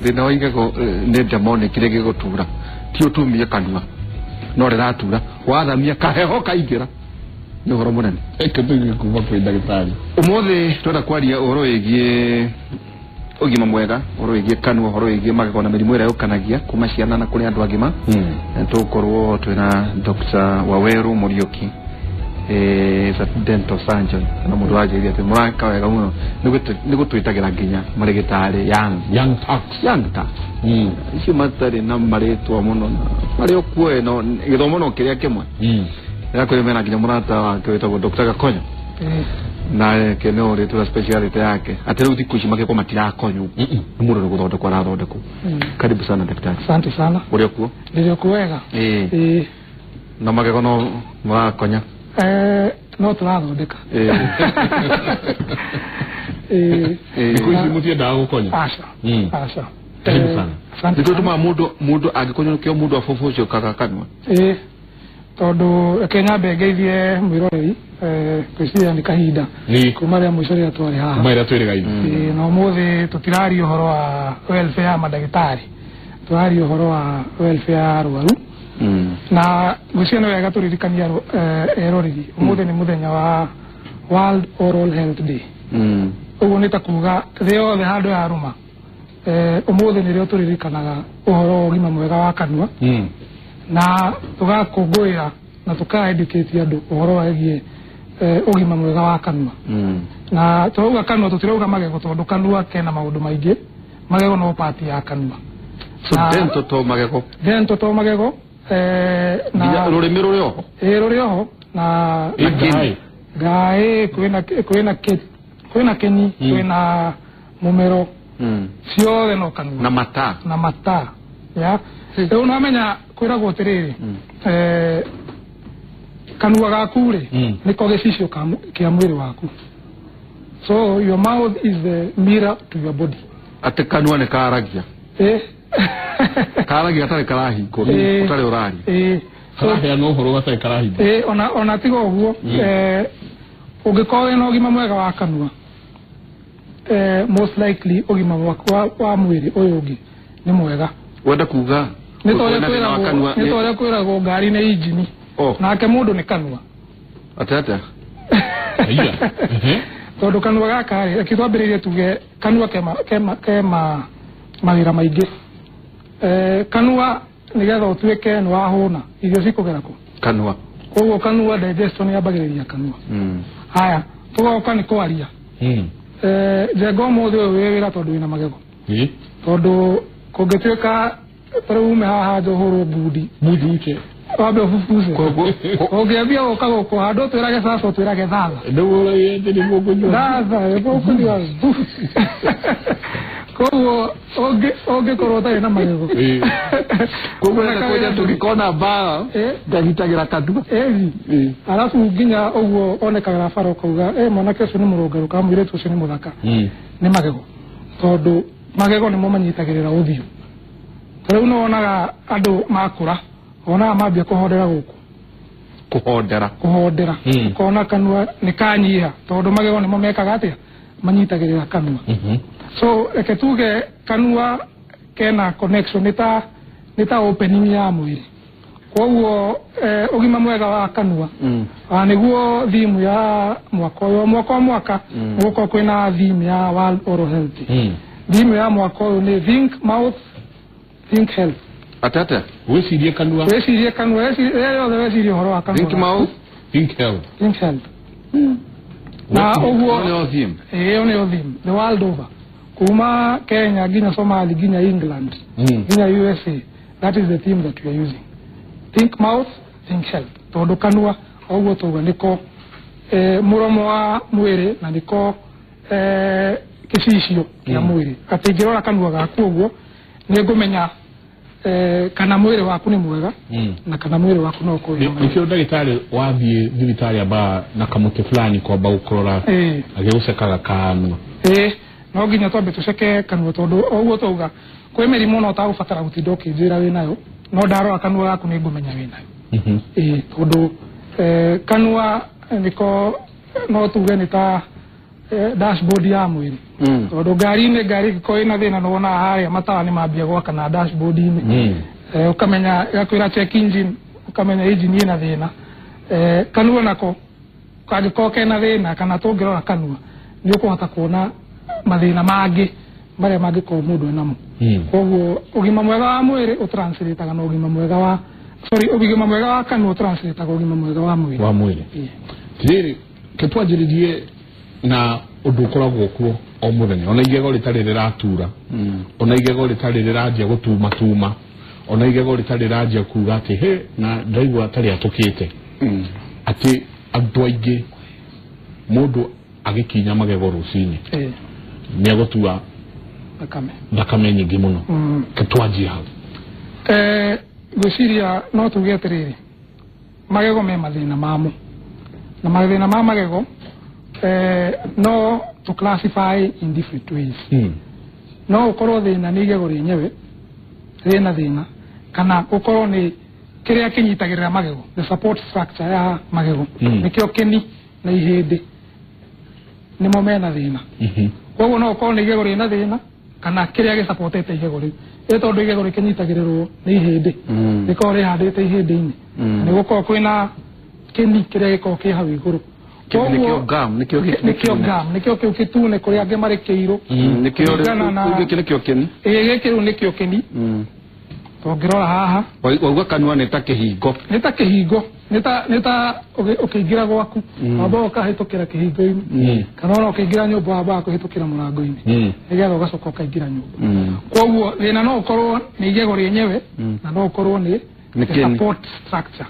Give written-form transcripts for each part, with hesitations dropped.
Thina oigego ne demonic kirege gutura ti utumie kanua no riratura wathamia kaheho kaingira ni horo munene eketege kuva kwa ndagitari umuthi twenda kwaria uhoro wigie ugima mwega uhoro wigie kanua uhoro wigie magego na mirimu ira yukanagia kuma ciana na kuri andu agima tukorwo twina Dr. Waweru Muriuki dental surgeon na mundu wajiria te mwaka wega muno nigutwitagira nginya marigitari young tax icio matari na maritwa muno mari okwe no githomo no kiria kimwe ya kuri mena nginya murata wake wetagwo Dr. Gakonyo na kene ore tu speciality yake atero thikuci makeko matirakonyo mundu niguthondekwa arathondekwo karibu sana daktari. Asante sana. Uri okuo ndio kuwega na magego no mwakonya no turathondeka nikuici mutie ndaga gukonya asha karibu sana. Asante sana. Mundu agikonyo kio mundu afofocio kagakanwa tondu Kenya bengeithie mwiroreri kwiciria ni kahinda kuma ria mwico ria twari haha kuma ria twiri gaini no muthi tutirari uhoro wa welfare madagitari turari uhoro wa welfare arwaru na gucio no wega turirikania eroreri umuthi ni muthenya wa World Oral Health Day uguo ni ta kuga thio the handu ya ruma umuthi ni rio turirikanaga uhoro ugima mwega wa kanua na tugakungwira na tuka-educate andu uhoro wagie ugima mwega wa kanua na tuuga kanua tutirauga magego tondu kanua kena maundu maingi magego no part ya kanua dental to magego na rurimi rurioho rurioho na gai kwina keni kwina mumero ciothe no kanua na mata ya rĩu namenya kwĩragwo tiriri kanua gaku ri niko gicicio kia mwiri waku, so your mouth is the mirror to your body. Ate kanua ne karagia karagia tare karahingo utare urari karagia no horo gatare karahingo ona tigo uguo ungikowe no gima mwega wa kanua most likely ugima wa mwiri uyu ungi ni mwega wenda kuga nitore kwiragwo ngari ni injini nake mundu ni kanua atata aiya tondu kanua gaka kitwambiririe tuge kanua kema mawira maingi kanua nigetha utuike ni wahuna irio cikugera ku kanua koguo kanua digestion yambagiriria kanua haya tugoka ni kwaria jego mothe wira tondu wina magego tondu kungituika tarume haha johoro budi uche wabe fufuze ogiambia okago ko hado twirage sasa twirage thanga ndugo yende ni mugo thanga ebo kuliwa kowo oge korota ina magego kowo na koja tukikona baa ndagitagira kadua alafu nginya ogwo onekaga faro kuga monake cyo ni murongaru kamwire tu ni muthaka ni magego tondu magego ni mo manyitagirira uthio rĩu no onaga andu makura ona mambia kuhodera guku kuhodera kona kanua ni kanyiha tondu magego ni mo mekaga atia manyitagirira kanua so eketuge kanua kena connection nita opening ya mwiri koguo ugima mwega wa kanua niguo thimu ya mwaka guko kwina thimu ya World Oral Health thimu ya mwaka ni think mouth think health atata wesirie kanua wesirie horo wa kanua think mouth think health na ogwo ne ozim ne ozim the world over kuma Kenya ginya Somalia ginya England ginya USA that is the theme that we are using think mouth think health tondu kanua ogwo tuga niko muromo wa mwiri na niko kicicio ya mwiri atingirora kanua gaku ogwo ni ngumenya kana mwiri waku ni mwega na kana mwiri waku no ko nikio ndagitari wathie thibitari aba na kamuke fulani kwa ba ukorora ageucekaga kanua no nginya twambe tuceke kanua tondu ogwo tuga kwi mirimu no tagubatara gutinda ukinjira winayo no ndarora kanua gaku ni ngumenya winayo tondu kanua niko no tuge ni ta dashboard ya mwiri ndo ngari ko ina thina no na haria matawa ni mambia gwaka na dashboard ini ukamenya yakwira check engine ukamenya engine ina thina kanua nako kagiko kena thina kana tungirora kanua ni ukuhota kuona mathina mangi maria mangiko mundu enamo koguo ugima mwega wa mwiri utranslate kana ugima mwega wa ugima mwega wa kanua utranslate ugima mwega wa mwiri tiri ketwajiridie na undu ukoragwo kuo o muthenya ona igego ritari riratura ona igego ritari riraje gutuma tuma ona igego ritari riraje kuga ati he na ndaigwa atari atukite ati andu aingi mundu agikinya magego rucini ni agotua thakame nyingi muno ketwaji hau gwiciria no tuge atiriri magego me mathina mamo na mathina ma magego no to classify in different ways no ukorwo thina ni igego rinyewe thina kana ukorwo ni kiria kinyitagirira magego the support structure ya magego nikio keni na ihindi nimo mena thina koguo no ukorwo ni igego rina thina kana kiria gi supportete igego riu tondu igego rikinyitagirirwo ni ihindi niko rihandite ihindi-ini ni gukorwo kwina keni kiria giko ki hau iguru nikio kiu kitune kuria ange mari kiiro nikio keni gikiru nikio keni tongirora haha wauga kanua nita kihingo nita ukiingira gwaku wamba ukahitukira kihingo-ini kana ona ukiingira nyumba wamba kuhitukira murango-ini nigetha ugacoka ukaingira nyumba koguo thina no ukorwo ni igego ryenyewe na no ukorwo ni support structure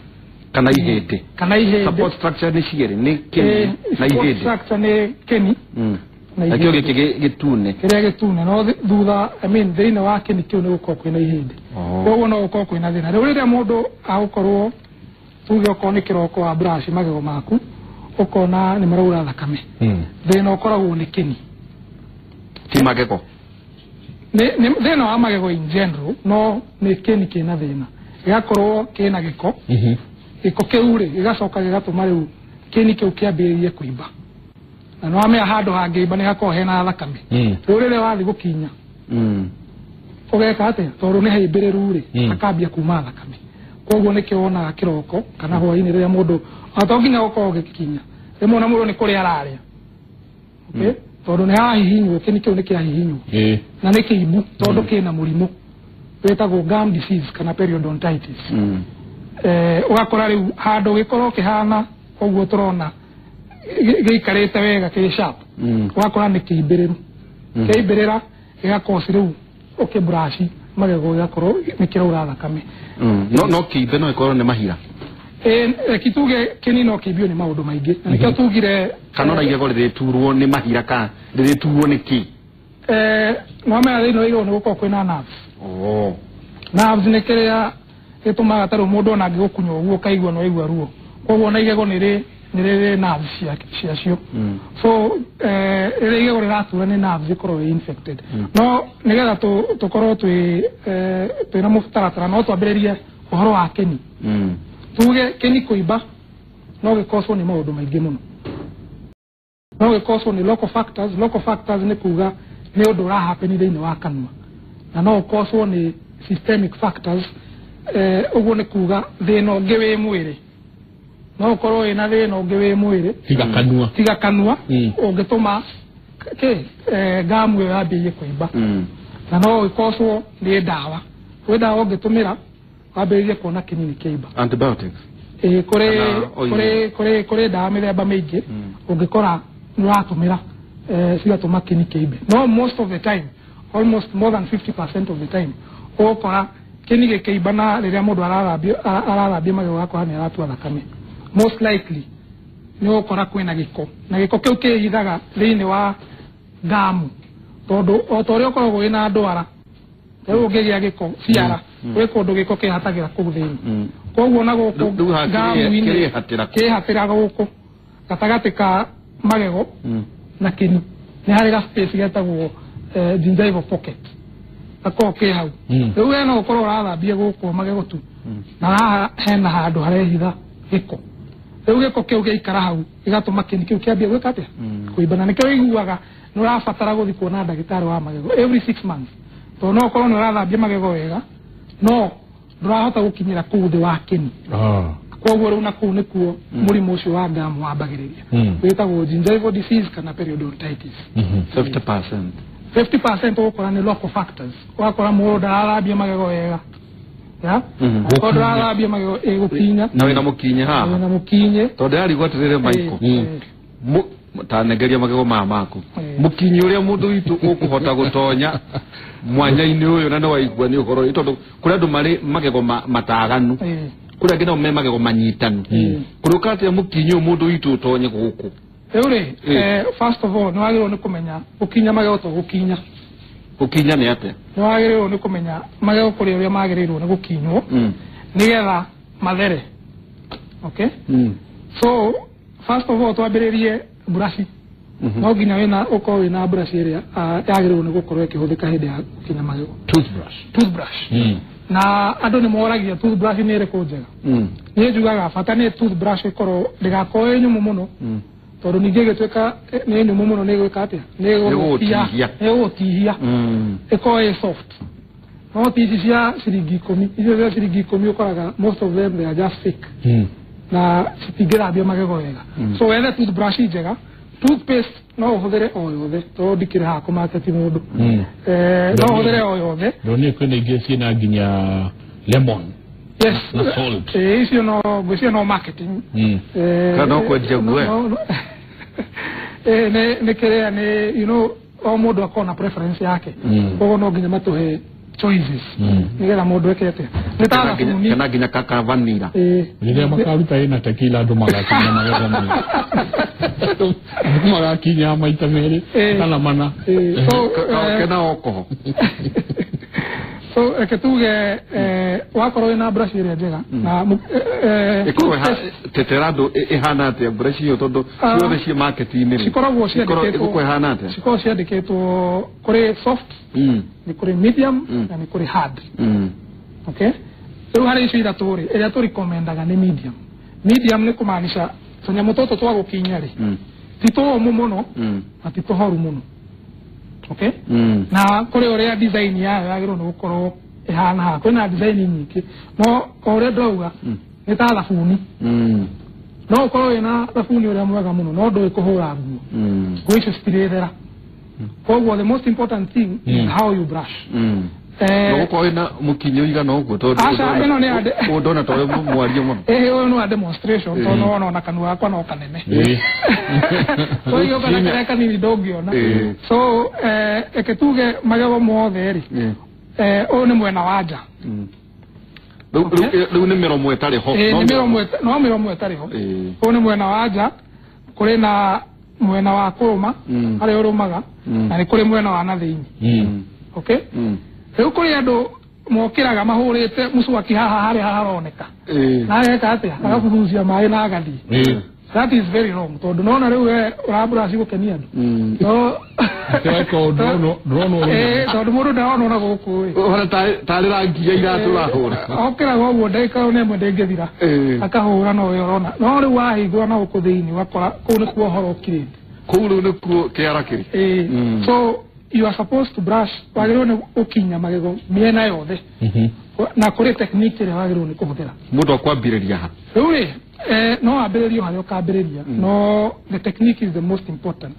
kana ihindi support structure ni cigere ni keni na ihindi structure ni keni na kio gitune kiria gitune no thutha thina wa keni kio ni gukorwo kwina ihindi koguo no gukorwo kwina thina riu riria mundu agukorwo tuge ukorwo ni kiroko wa brush magego maku ukona ni maraura thakame thina ukoragwo ni keni ti magego ni thina wa magego in general no ni keni kina thina igakorwo kina giko giko kiu ri igacoka gigatuma riu keni kiu kiambiririe kuimba na no amea handu hangiimba ni hakorwo hena thakame riu riria wathi gukinya ugeka atia tondu ni haimbiriru ri akambia kuma thakame koguo ni kiona kiroko kana hwaini riria mundu atonginya gukorwo gikinya rimwe na mundu ni kuria araria tondu ni hahihinywo keni kiu ni kiahihinywo na ni kiimbu tondu kina murimu wetagwo gum disease kana periodontitis ugakora riu handu gikorwo kihana koguo turona giikarite wega ki sharp ugakora ni kiimbiriru kiimbirira igakosi riu ukibrush magego igakorwo ni kiraura thakame no kiimbe no ikorwo ni mahira kituge keni no kiimbio ni maundu maingi na nikio tugire kana ona igego ririturwo ni mahira ka ririturwo ni ki no mena thina igego ni gukorwo kwina nerves nerves ni kiria gitumaga taru mundu ona angigukunywo uguo kaigua no igua ruo koguo na igego ni nerves ciacio so iri igego riratura ni nerves ikorwo infected no nigetha tukorwo twina mutaratara no twambiririe uhoro wa keni tuge keni kuimba no gikoswo ni maundu maingi muno no gikoswo ni local factors ni kuga ni undu urahappen thiini wa kanua na no gikoswo ni systemic factors uguo ni kuga thina ungi wi mwiri no ukorwo ina thina ungi wi mwiri tiga kanua ungituma gamu yambirie kuimba na no gikoswo ni dawa ungitumira wambirie kuona kinini kiimba antibiotics kore dawa mithemba maingi ungikora nuratumira cigatuma kinini kiimbe no most of the time almost more than 50% of the time ukora kinini kiimba na riria mundu ararambia magego yako ni aratua thakame most likely ni ukora kwina giko na giko kiu kihithaga thiini wa gamu tondu otoria ukoragwo wina ndwara riu ungigia giko ciara we kundu giko kihatagira kuu thiini koguo na guku gamu kihatira guku gatagati ka magego na kini ni hari ga space getagwo gingival pocket ako ke hau riu we no ukorwo urathambia guku magego tu na haha hena handu harehitha giko rĩu gĩko kĩu gĩikara hau gĩgatũma kĩni kĩu kĩambie gwĩka atĩa kũimbana nĩkĩo iguaga nĩ ũrabatara gũthiĩ kuona ndagĩtarĩ wa magego every 6 months to no korwo nĩ ũrathambia magego wega no ndũrahota gũkinyĩra kũu thĩ wa kĩni koguo rĩu na kũu nĩkuo mũrimũ ũcio wa ngamu wambagĩrĩria wĩtagwo gingival disease kana periodontitis 50% ũgũkora nĩ local factors ũgakora mũndũ ndararambia magego wega ya ko ndararambia magego ĩgũkinya na wĩna mũkinye haha na mũkinye tondũ yarigwo atĩrĩrĩ Maiko tanengeria magego maku mũkinyi ũrĩa mũndũ witũ ũkũhota gũtonya mwanya-inĩ ũyũ na nĩ waigua nĩ ũhoro tondũ kũrĩ andũ marĩ magego mataganu kũrĩ angĩ nao me magego manyitanu kũrĩ atĩa mũkinyi ũyũ mũndũ witũ ũtonye gũkũ rĩu first of all nĩ wagĩrĩirwo nĩ kũmenya gũkinya magego to gũkinya nĩ atĩa nĩ wagĩrĩirwo nĩ kũmenya magego kũrĩ ũrĩa magĩrĩirwo nĩ gũkinywo nĩgetha mathere okay so first of all twambĩrĩrie burashi no nginya wĩna ũkorwo wĩna burashi ĩrĩa yagĩrĩirwo nĩ gũkorwo ĩkĩhũthĩka hĩndĩ ya gũkinya magego toothbrush na andũ nĩ moragia toothbrush nĩ ĩrĩkũ njega niĩ njugaga bata nĩ toothbrush ĩkorwo ndĩgakorwo ĩ nyũmũ mũno tondũ ningĩ ĩgĩtuĩka nĩ nyũmũ mũno nĩ ĩgwĩka atĩa nĩ ĩgũtihia ĩkorwo ĩ soft no ti ici cia ciringi 10 icio cia ciringi 10 ũkoraga most of them they are just fake na citingĩthambia magego wega so wethe toothbrush njega toothpaste no ũhũthĩre o yothe tondũ ndikĩrĩ haha kũmaketi mũndũ no ũhũthĩre o yothe ndonire kwĩna ingĩ ciĩna nginya lemon yes icio no gwĩcio no marketing kana kwendia guoya nĩ kĩrĩa nĩ you know o mũndũ akorwo na preference yake koguo no nginya matũhe choices nĩgetha mũndũ eke atĩa nĩ ta thabuni kana nginya kaka vanilla rĩrĩa makaruta ĩna tequila andũ magakinya magego magakinya maita merĩ kana mana kana okoho so eketuge wakorwo na brush ĩrĩa njega na teterado ihana atĩa brush ĩyo tondũ ciothe ciĩ market-inĩ cikoragwo ciandĩkĩtwo kũrĩ soft nĩ kũrĩ medium na nĩ kũrĩ hard okay rĩu harĩ icio ithatũ rĩ ĩrĩa tũrikomendaga nĩ medium nĩ kũmaanisha tũnyamũ tũtũ twa gũkinya rĩ ti tũũmũ mũno na ti tũhoru mũno okay na kũrĩ ũrĩa design yayo yagĩrĩirwo nĩ gũkorwo ĩhana haha kwĩna design nyingĩ no ũrĩa ndauga nĩ ta thabuni no ũkorwo wĩna thabuni ũrĩa mwega mũno no ndũĩ kũhũra nguo nguo icio citirĩthera koguo the most important thing is how you brush no gũkorwo wĩna mũkinyo igana ũguo tondũ ndona ta ũrĩa mwaria mũno ũyũ nĩ wa demonstration tondũ wona kanua gakwa no kanene so iyo kana karĩa kanini ndũngĩona so eke tuge magego mothe rĩ ũyũ nĩ mwena wa nja rĩu nĩ mĩromo ĩtarĩ ho no mĩromo ĩtarĩ ho ũyũ nĩ mwena wa nja kũrĩ na mwena wa kũrũma harĩa ũrũmaga na nĩ kũrĩ mwena wa na thĩinĩ okay rĩu kũrĩ andũ mokĩraga mahũrĩte mũcwaki haha harĩa haroneka na ageka atĩa agaburucia maĩ na agathiĩ that is very wrong tondũ nona rĩu ũramburaci gũkenia andũ tondũ mũndũ ndarona ona gũkũ tarĩ rangi ya iratũ ũrahũra okĩraga ũguo ndagĩka ĩyo nĩmwe ndĩngĩthira akahũra no ũyũ ũrona no rĩu wahingũra na gũkũ thĩinĩ ũgakora kũu nĩkuo ũhoro ũkirĩte kũu rĩu nĩkuo kĩara kĩrĩ so you are supposed to brush wagĩrĩirwo nĩ gũkinya magego mĩena yothe na kũrĩ technique ĩrĩa wagĩrĩirwo nĩ kũhũthĩra mũndũ akwambĩrĩria ha rĩu rĩ no wambĩrĩrio harĩa ũkambĩrĩria no the technique is the most important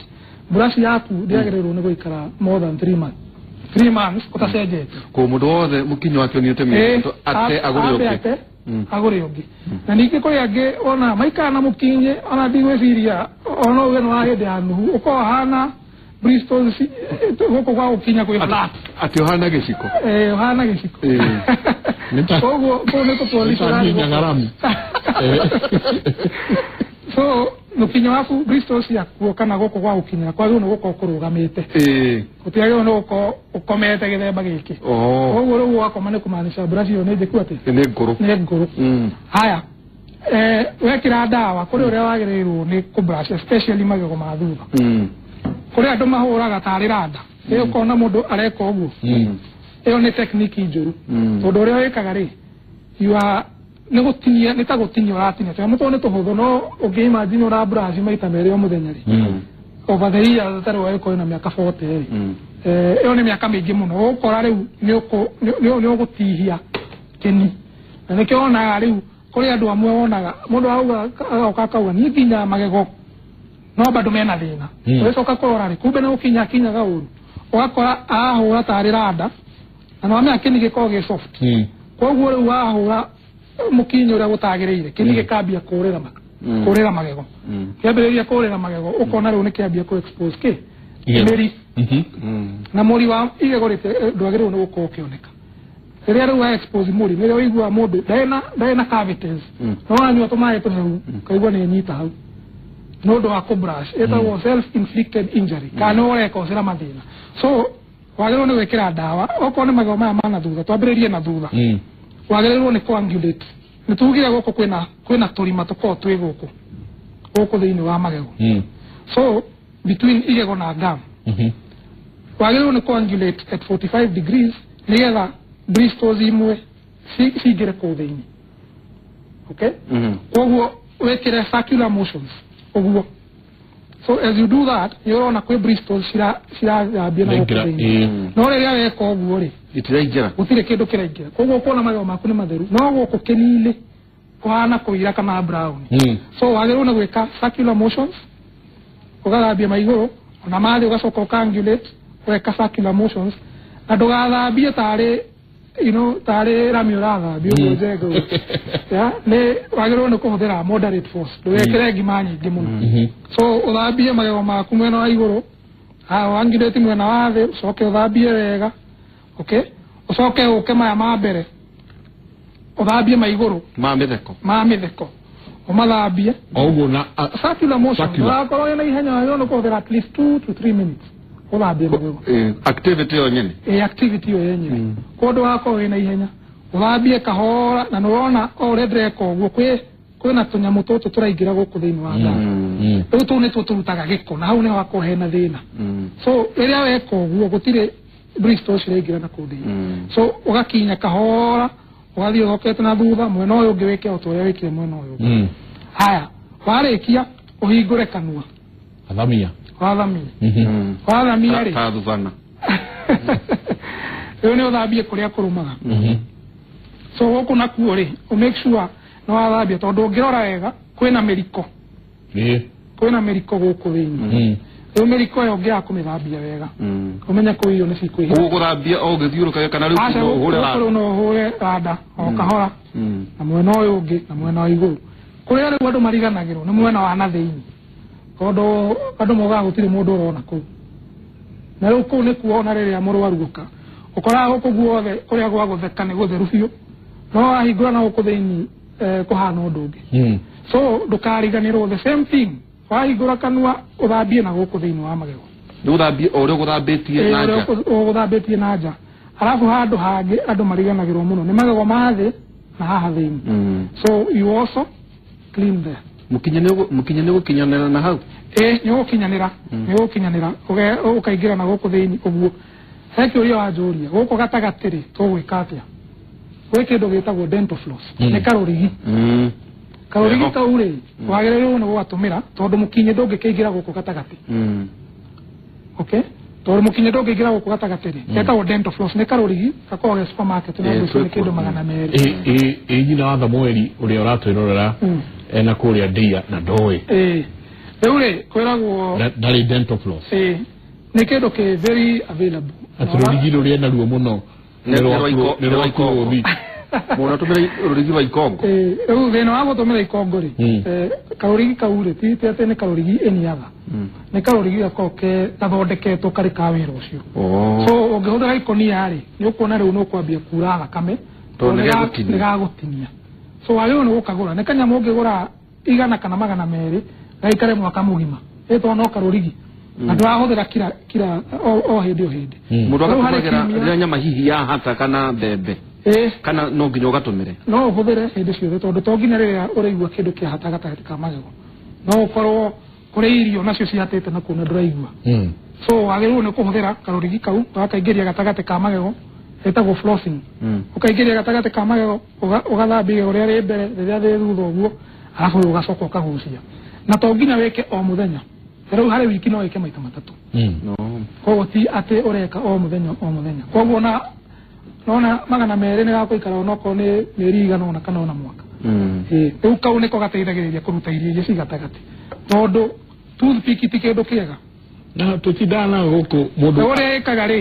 brush yaku ndĩagĩrĩirwo nĩ gũikara more than 3 months ũtacenjetie kũ mũndũ wothe mũkinyo wake ũniĩte mĩeri ate agũre ũngĩ na ningĩ kũrĩ angĩ ona maikara na mũkinye ona ndigwĩciria ona ũge nĩ wa hĩndĩ ya nuhu ũkorwo hana Bristol gũkũ gwa gũkinya kwĩ flat atĩ ũhana gĩciko ũhana gĩciko koguo kũu nĩ tũtũrĩcaramu so mũkinyo waku Bristol ciakuo kana gũkũ gwa gũkinyĩra kwagĩrĩirwo nĩ gũkorwo kũrũgamĩte gũtiagĩrĩirwo nĩ gũkorwo ũkomete gĩthemba gĩkĩ koguo rĩu wakoma nĩ kũmaanisha brush ĩyo nĩ njĩku atĩ nĩ ngũrũ haya wekĩra ndawa kũrĩ ũrĩa wagĩrĩirwo nĩ kũbrush especially magego ma thutha kũrĩ andũ mahũraga tarĩ randa rĩu ũkona mũndũ areka ũguo ĩyo nĩ technique njũru tondũ ũrĩa wĩkaga rĩ you are nä gå tinia nä ta gå tinia ratinia tå må nä tå hå thå no å ngä imagine å ra brush maita merä o må thenya rä over the years tarä wa ä na mä aka 40 rä ä yo nä mä aka mä ingä må no å kora rä u nä å gå tihia kä ni na nä kä onaga rä u kå rä andå amwe wonaga må ndå agoka akauga niä nginya magego no bado mena thä na å coka kå rora rä kumbe nä gå kinya kinyaga å ru å gakora ahå ra tarä randa na no amä akä ni gä korwo gä soft koguo rä u ahå ra må kinyo å rä a gå tagä rä ire kä ni gä kambia kå rä ra magego kä ambä rä ria kå rä ra magego å kona rä u nä kä ambia kå expose kä mä ri na må ri wa igego rä te ndwagä rä u nä gå korwo kä oneka rä rä a rä u wa expose må ri nä rä a å igua må ndå ndarä na cavities no wanyua tå maä tå hehu kaigua nä nyita hau no ndå wa kå brush ätagwo self inflicted injury kana nä å reka å cä ra mathä na so wagä rä u nä gwä kä ra ndawa okorwo nä magego maya mana thutha twambä rä rie na thutha wagä rä rwo nä coagulate nä tugire gå kå kwä na tå rima tå korwo twä gå kå thä inä wa magego so between igego na gum wagä rä rwo nä coagulate at 45 degrees nä getha bristles imwe cingä re kå thä inä okay koguo wä kä re circular motions oguo so as you do that nä å rona kwä bristles cirathambia na gå kå thä inä no rä rä a weka å guo rä gutirä kä ndå kä raingä ra koguo kuona magego maku nä matheru no gå kå kä ninä kå hana kå ira kana brown so wagä rwo nä gwä ka circular motions å gathambia maigå rå ona mathä å gacoka å kangulate weka circular motions na ndå gathambie tarä rami å rathambia å guo njengå nä wagä rwo nä kå hå thä ra moderate force ndå wekä re ngima nyingä må no so å thambie magego maku mwena wa igå rå angulate mwena wa thä å coke å thambie wega okay ucoke uke maya ma mbere uthambie maiguru ma mitheko umathambie oguo na circular motion wakorwo na ihenya yo no kuhũthĩra at least 2 to 3 minutes uthambie maiguru activity yo nyene activity yo yenye kondo wako wina ihenya uthambie kahora na nurona urendreka uguo kwina tunyamu tutu turaingira guku thiini wa nda riu tu ni turutaga giko na hau ni wako hena thina so riria weka uguo gutire bristles ciraingira na kå thä so å gakinya kahora å gathiä å thokete na thutha mwena å yå å ngä wä ke o ta å rä a wä kire mwena å yå å haya warä kia å hingå re kanua wathamia rä rä u nä å thambie kå rä a kå rå maga so gå kå nakuo rä å make sure nä wathambia tondå å ngä rora wega kwä na mä riko gå kå thä inä rä u mä riko ä yo å ngä yaga kå mä thambia wega å menya kå irio nä cikwä gå thambia o gä thiå rå kaga kana rä u no å hå re randa o kahora na mwena å yå å ngä na mwena wa igå rå kå rä a rä u andå mariganagä rwo nä mwena wa na thä inä tondå andå mogaga gå tirä må ndå å rona kå u na rä u kå u nä kuo ona rä rä a må rwaru å ka å koraga gå kå guothe kå rä a gwa gå theka nä gå theru biå no wahingå ra na gå kå thä inä kå hana å ndå å ngä so ndå kariganä rwo the same thing wahingå ra kanua å thambie na gå kå thä inä wa magego nä å thambie o rä å gå thambä tie na nja gå thambä tie na nja arabu handå hangä andå mariganagä rwo må no nä magego ma thä na haha thä inä so you also clean there må kinye nä gå kinyanä ra na hau nä gå kinyanä ra å kaingä ra na gå kå thä inä å guo he kä å ria wanjå ria gå kå gatagatä rä tå gwä ka atä a gwä kä ndå gä tagwo dental floss nä karå rigi kau rä wagä rä rwo nä gå gatå mä ra tondå må kinyä ndå ngä kä ingä ra gå kå gatagatä okay tondå må kinyä ndå ngä ingä ra gå kå gatagatä rä getagwo dental floss nä karå rigi gakorwo ge supermarket na ndå nä kä ndå magana merä nyina wa thamweri å rä a å ratwä rorera ena kå rä a ndia na ndoä rä u rä kwä ragwo ndarä dental floss nä kä ndå kä very available atä rå rigi rå rä ena ruo må no nä rwakå thi mwana tå mä ra rå rigi wa ikongo rä u thä na wa gå tå mä ra ikongo rä karå rigi kau rä titi atä nä karå rigi eniaga nä karå rigi gakorwo gathondeketwo karä ka wä ra å cio so å ngä hå thä ra ikonia rä nä å kuona rä u nä å kwambia kura thakame nä gagå tinia so wagä rwo nä gå kagå ra nä kanyamå å ngä gå ra igana kana magana merä gaikare mwaka må gima ä to no karå rigi na ndå rahå thä ra kira o hä ndä o hä ndä må ndå agatåmagä ra rä a nyama hihi ya hata kana mbembe kana no nginya å gatå mä re no å hå thä re hä ndä ciothe tondå to nginya rä rä a å raigua kä ndå kä hata gatagatä ka magego no å korwo kå rä irio nacio cihatä te na kå na ndå raigua so wagä rwo nä kå hå thä ra karå rigi kau gakaingä ria gatagatä ka magego etagwo flossing ukaigeria gatagate ka magego ugathambia uria ri mbere riria ri thutha uguo alafu ugacoka ukagucia na to nginya weke o muthenya rĩu harĩ wiki no weke maita matatu koguo ti atĩ ureka o muthenya koguo nona magana merĩ nĩ gakũikara onokorwo nĩ mĩeri igana ona kana ona mwaka rĩu kau nĩko gateithagĩrĩria kũruta irio iria cigatagatĩ tondũ toothpick ti kĩndũ kĩega na tutidana huko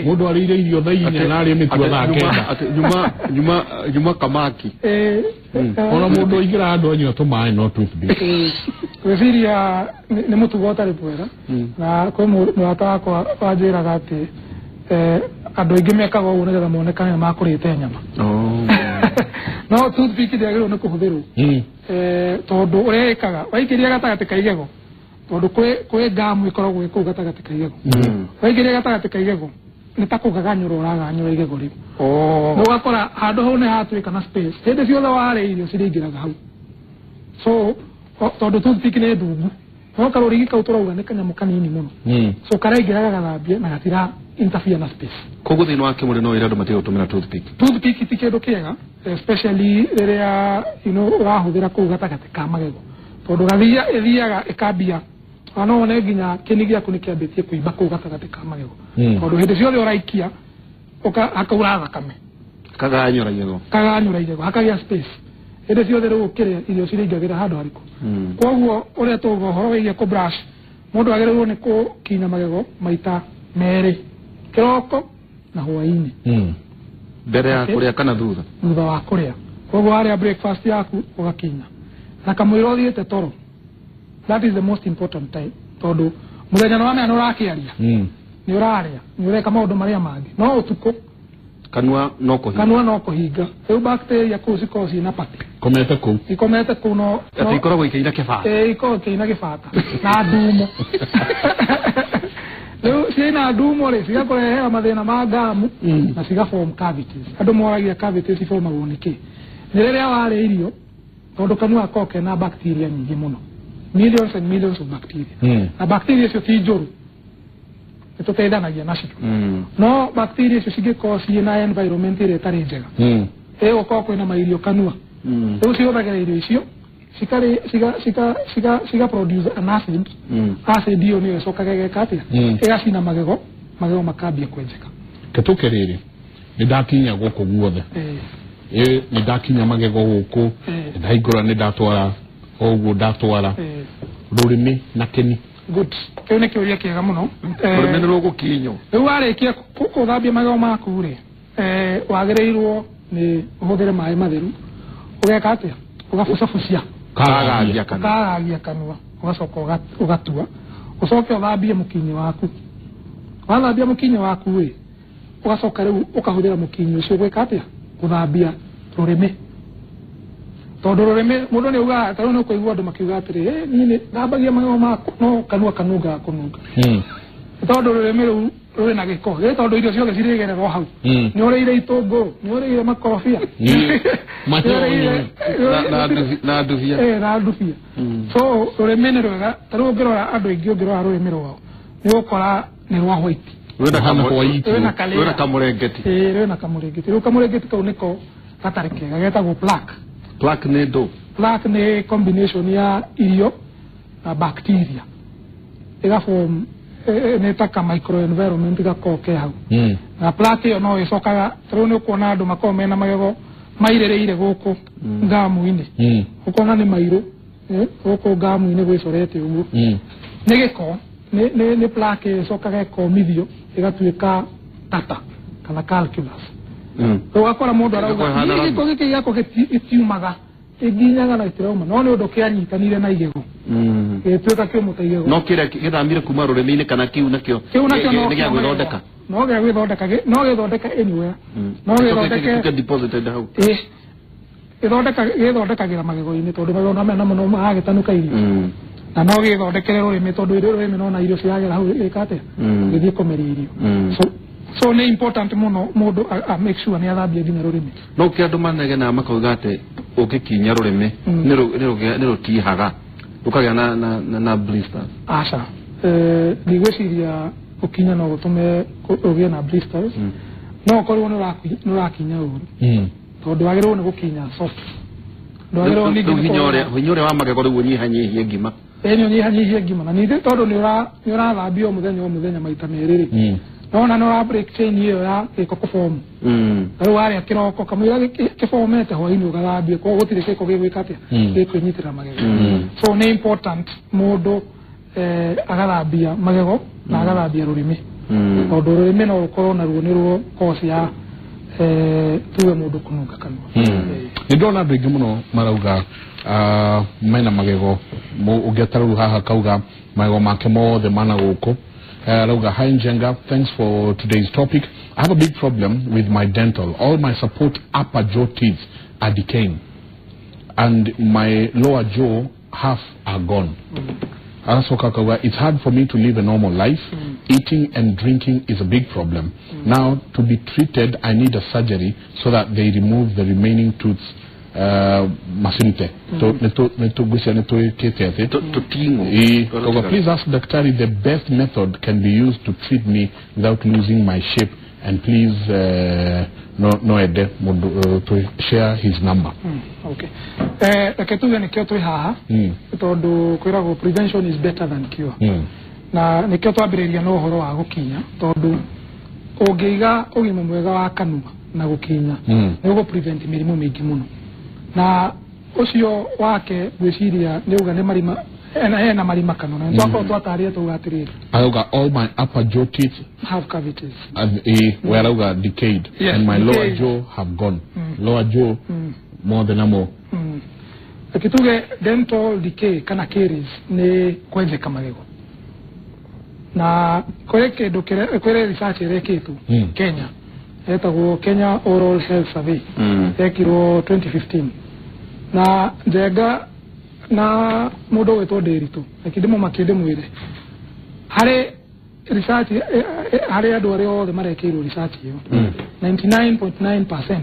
mudu alile hiyo dhaini na ali mitua thaa kenda Juma Kamaki ona mudu igira andu anyo tumae no toothpick wesiria ni mutu gota ripwera na kwa mwata wako wajira gati andu ingi mekaga uguo nigetha monekane makurite nyama no toothpick ndiagirwo ni kuhuthirwo tondu uria ikaga waikiria gatagati kaigego tondu kwe gamu ikoragwo iku gatagati kaigego waikiria gatagati kaigego ni ta kugaganyura uraganyura igego riu no gakora handu hau ni hatwika na space hindi ciothe ware irio ciringiraga hau so tondu toothpick ni ndungu no karorigi kau turauga ni kanyamu kanini muno so karaingiraga gathambia na gatira interfere na space koguo thini wa kimuri no irado matio tumira toothpick ti kindu kiega especially area urahuthira ku gatagati ka magego tondu gathia ithiaga ikambia ano one nginya kini giaku ni kiambitie kuimba ku gatagati ka magego tondu hindi ciothe uraikia akaura thakame kaganyura igego hakagia space hindi ciothe riu ukire irio ciringagira handu hariku koguo uria tugo horo wigie ku brush mundu agereirwo ni kukinya magego maita meri kiroko na hwaini mbere ya kuria kana thutha wa kuria koguo aria breakfast yaku ugakinya na kamwiro thiete toro that is the most important time tondu muthenya no amena urakiaria ni uraria ni ureka maundu maria mangi no utuko kanua no kuhinga eu bacteria ku cikoci na pati ikomete ku no ikoragwo ikiina kibata ikiina kibata na ndumo leo sina ndumo ri cigakurehera mathina ma gamu na cigaform cavities andu moragia cavities iformagwo niki ni riria wari irio tondu kanua koke na bacteria nyingi muno millions and millions of bacteria na bacteria cio ti njuru ituteithanagia nacio no bacteria icio cingĩkorwo ciĩna environment ĩrĩa ĩtarĩ njega gũkorwo kwĩna mairio kanua rĩu cihũthagĩra irio icio ciga produce an acid iyo nĩyo ĩcokaga ĩgeka atĩa ĩgacina magego makambia kwenjeka gĩtũke rĩrĩ nĩndakinya gũkũ guothe nĩndakinya magego gũkũ ndaingũra nĩndatwara oguo ndatwara rũrĩmĩ na keni good kiu ni kiuria kiega muno rũrĩmĩ nĩrũgũkinywo rĩu warĩkia gũthambia magego maku rĩ wagĩrĩirwo nĩ ũhũthĩre maĩ matheru ũgeka atĩa ũgabucabucia kagagia kanua ũgacoka ũgatua ũcoke ũthambie mũkinyĩ waku wathambia mũkinyĩ waku rĩ ũgacoka rĩu ũkahũthĩra mũkinyĩ ũcio gwĩka atĩa gũthambia rũrĩmĩ tondu rũrĩmĩ mũndũ nĩ uga tarĩu nĩ ũkũigua andũ makiuga atĩrĩ niĩ thambagia magego maku no kanua kanunga kũnunga tondu rũrĩmĩ rũu rũrĩ na gĩko tondu irio ciothe cirĩgererwo hau nĩ ũrĩire itũngũrũ nĩ ũrĩire makorobia na ndubia so rũrĩmĩ nĩ rwega tarĩu ũngĩrora andũ aingĩ ũngĩrora rũrĩmĩ rwao nĩ ũgũkora nĩ rwa white rwĩna kamũrengeti rĩu kamũrengeti kau nĩko gatarĩ kega getagwo plaque nĩ ndũ plaque nĩ combination ya irio na bacteria igaform nĩ ta microenvironment gakorwo ke hau na plaque ĩyo no ĩcokaga tarĩu nĩ ũkuona andũ makorwo mena magego mairĩrĩire gũkũ ngamu-inĩ ũkona nĩ mairũ gũkũ ngamu-inĩ gwĩcorete ũguo nĩ gĩko nĩ plaque ĩcokaga ĩkomithio ĩgatuĩka tata kana calculus ũgakora mũndũ arauga gĩko gĩkĩ gĩako gĩtiumaga ĩnginyaga na itirauma no nĩ ũndũ kĩanyitanire na igego gĩtuĩka kĩũmũta igego no kĩrĩa gĩthambire kuma rũrĩmĩ-inĩ kana kĩu nakĩo nĩ gĩa gwĩthondeka no gĩthondeka anywhere no gĩthondeke deposited hau gĩthondekagĩra magego-inĩ tondũ magego namena mũno magagĩtanuka irio na no gĩthondekere rũrĩmĩ tondũ rũrĩmĩ nona irio ciragera hau ĩka atĩa gĩthiĩ kũmeria irio so nĩ important muno mũndũ make sure nĩ athambia nginya rũrĩmĩ no kĩ andũ manegena makauga atĩ ũngĩkinya rũrĩmĩ nĩ rũtihaga rũkagĩa na blisters aca ndigwĩciria gũkinya no gũtũme ũgĩe na blisters no korwo no rakinya uru tondu wagirwo ni gukinya soft ndwagirwo ni hinyore wa magego riu nyihanyihie ngima nyihanyihie ngima na nithe tondu ni urathambio muthenya maita meriri nona no break chain iyo ya giko form riu waria kiroko kamwira kifomete hwaini ugathambia kwa gutire kiko gigwika atia gikunyitira magego so ni important mundu agathambia magego na agathambia rurimi tondu rurimi no rukorwo naruo ni ruo cause ya tuwe mundu kunuka kanua ni ndona andu aingi muno marauga maina magego ugetaru haha kauga magego make mothe mana guku Rauga, hi Njenga, thanks for today's topic. I have a big problem with my dental. All my support upper jaw teeth are decaying, and my lower jaw half are gone. It's hard for me to live a normal life. Eating and drinking is a big problem. Now, to be treated, I need a surgery so that they remove the remaining tooths. Masinite please ask Daktari the best method can be used to treat me without losing my shape, and please to share his number. Okay. Prevention is better than cure. Na nikio twambiriria no horo wa gukinya tondu ungiiga ugima mwega wa kanua na gukinya ni go prevent mirimu mingi muno na ucio wake gwiciria ni uga ni marima ena marima kanona twako twataria tugatirira auga all my upper jaw teeth have cavities and where auga decayed, yes, and my lower jaw have gone. Lower jaw more than more. Akituge dental decay kana caries ni kwenjeka magego na kweke dokere research reketu Kenya etagwo Kenya Oral Health Survey ekiro 2015 na njega na mudo weto derito akidemo makide mwire hare research hare adu are all the marekiro research yo 99.9%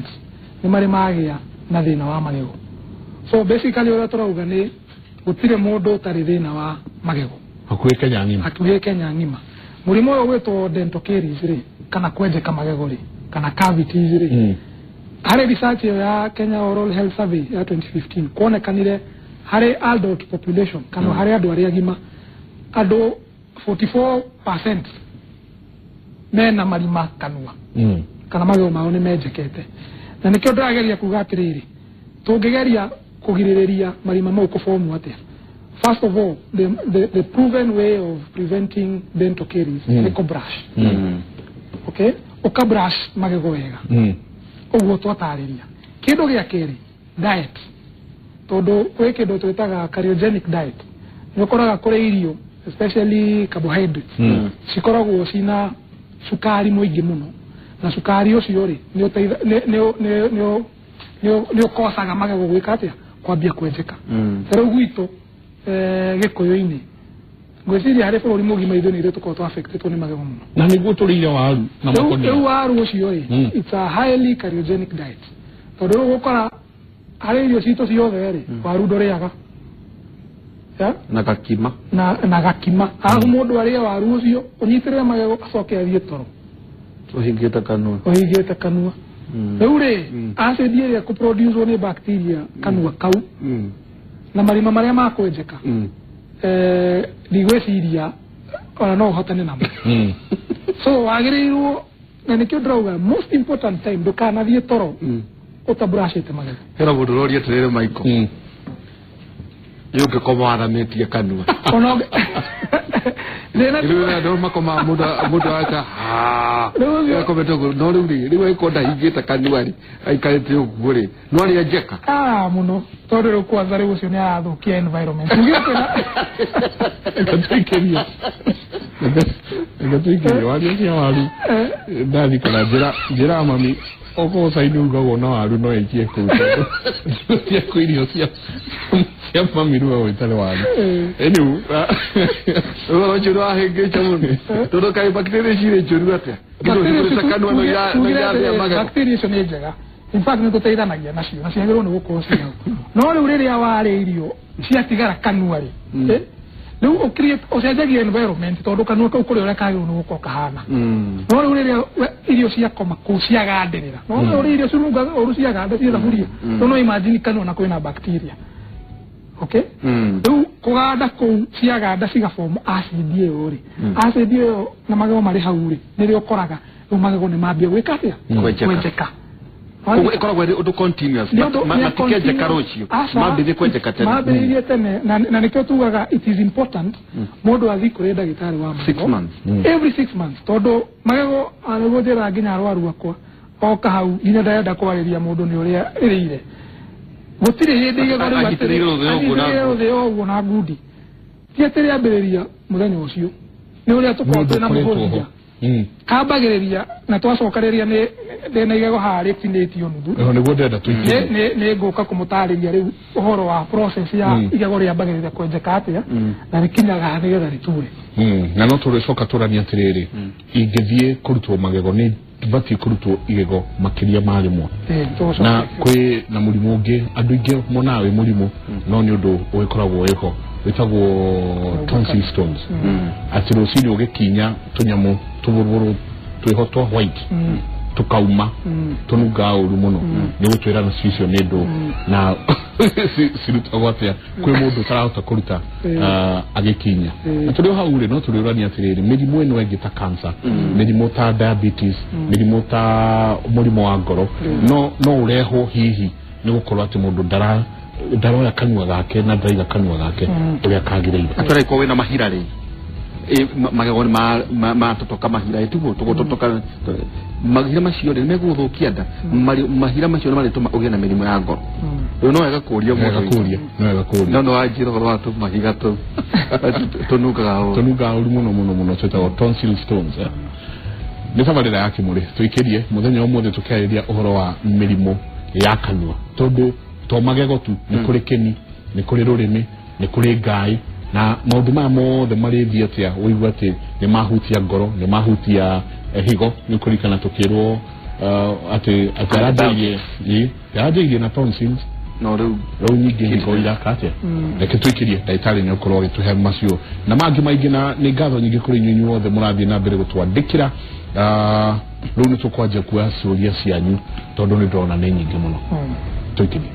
ni mari magia na thina wa magego. So basically ora turauga ni gutire mudo tari thina wa magego hakuhe Kenya ngima murimo uyu wetwo dental caries ri kana kwenjeka magego ri kana cavities ri hare research ya Kenya Oral Health Survey ya 2015 kuonekanire hare adult population kana hare andu aria agima andu 44% mena marima kanua kana magego mao ni menjekete na nikio ndageria kuga atiriri tungigeria kugiririria marima mau kuformu atia. First of all, the proven way of preventing dental caries is to brush. Okay? Uka brush magego wega. Ugo twatariria. Kindu gia keri, diet. Todo kwe kindu twitaga cardiogenic diet. Nyokoraga kure irio, especially carbohydrates. Cikoragwo cina sukari muingi muno. Na sukari ucio ri ni ukosaga magego gwika atia kwambia kwenjeka. Tero gwito gikuyu-ini ngwiciria hari bururi mugima ithu ni tuko to affected ni magego muno na niguo turire waru na makonia waru ucio ri it's a highly cardiogenic diet tondu gukora hari irio citu ciothe ri waru nduriaga na gakima na gakima ahu mundu aria waru ucio unyitirire magego acoke athie toro uhingite kanua riu ri acid iria ku produce ni bacteria kanua kau na marima maria makwenjeka ndigweciria ona no hotane namo so wagiriirwo na nikio drauga most important time ndukanathie toro utabrashite magego hera mundu roria tirire Michael yuke koma arametie kanua ono Nena ndo makoma muda aka ya kometogo no riwe ko ndahingite kanua ri aikarite uguri no ari ajeka muno tondu kwanza riu cio ni athukia environment ngatuikeria wari cia waru ndathi kana njira mami oko saidi ugago no waru no ikie kuto cia kuirio cia mami ruwa witale waru enu ugo churu ahenge chamu todo kai bacteria chire churu atia kido churu kanua no ya maga bacteria cio ni njega in fact ni tuteithanagia nacio naciagirwo ni gukorwo cio no riu riria wari irio ciatigara kanua ri riu o create o cenjagia environment tondu kanua kau kuri uri kagirwo ni guko kahana no riu riria irio cia koma ku cia gandirira no riu irio cirunga oru cia ganda cia thaburia no imagine kanua na kwina bacteria okay riu kuganda ku cia ganda cigaform acid iyo ri acid iyo na magego mari hau ri nirio koraga riu magego ni mambia gwika atia kwenjeka ikoragwo iri undu continuous matikejenga rucio mambithie kwenjeka tene mambithie tene na nikio tugaga it is important mundu athi kuri ndagitari wa magego 6 months every 6 months tondu magego anago njira nginya arwaru akwa oka hau ina ndenda kwariria mundu ni uria irire gutire hindi igego riu uguo na ngudi tiatiri ambiriria muthenya ucio ni uria tukorwo na muhurija kambagiriria na twacokereria ni igego hari finitio nuthu niguo ndenda tuikie ni nguka kumutariria riu uhoro wa process ya igego riambagiriria kwenjeka atia na rikinyaga nigetha riture na no turicoka turania atiriri ingithie kurutwo magego ni batie kurutwo igego makiria mari mo na kwi na murimu ungi andu ingi monawe murimu no ni undu ugikoragwo weho witagwo tonsil stones atiro sini ugikinya tunyamu tubururu twihotwa white tukauma tunuga uru muno ni gutwira na scission nedo na sirutagwo atia kwi mundu tarahota kuruta agikinya aturi hau ri no turirania atiriri mirimu eno engita cancer mirimu ta diabetes mirimu ta murimo wa ngoro no ureho hihi ni gukorwa ati mundu ndaroya kanua gake na ndaiga kanua gake uria kagireire atari ko wena mahira ri magego ma totoka mahira etugo tugotoka mahira macio ni meguthukia nda mahira macio ni marituma ugie na mirimo ya ngoro no wega kuria no wajira goro watu mahiga tu tunuga uru muno twetagwo tonsil stones ni sabarira yake muri tuikirie muthenya umwe tukariria uhoro wa mirimo ya kanua tondu to magego tu ni kuri keni ni kuri rurimi ni kuri ngai na maundu ma mothe mari thiatia uigwa ati ni mahutia ngoro ni mahutia higo ni kurikana tukirwo ati aradeie na tonsils no riu nyingi higo irakate reke twikirie daitari ni ukorwo gituhe macio na mangi maingi na ni ngatho nyingi kuri nyunyu othe murathie na mbere gutwandikira riu ni tukwanjia kuoya ciuria cianyu tondu ni ndona ni nyingi muno twikirie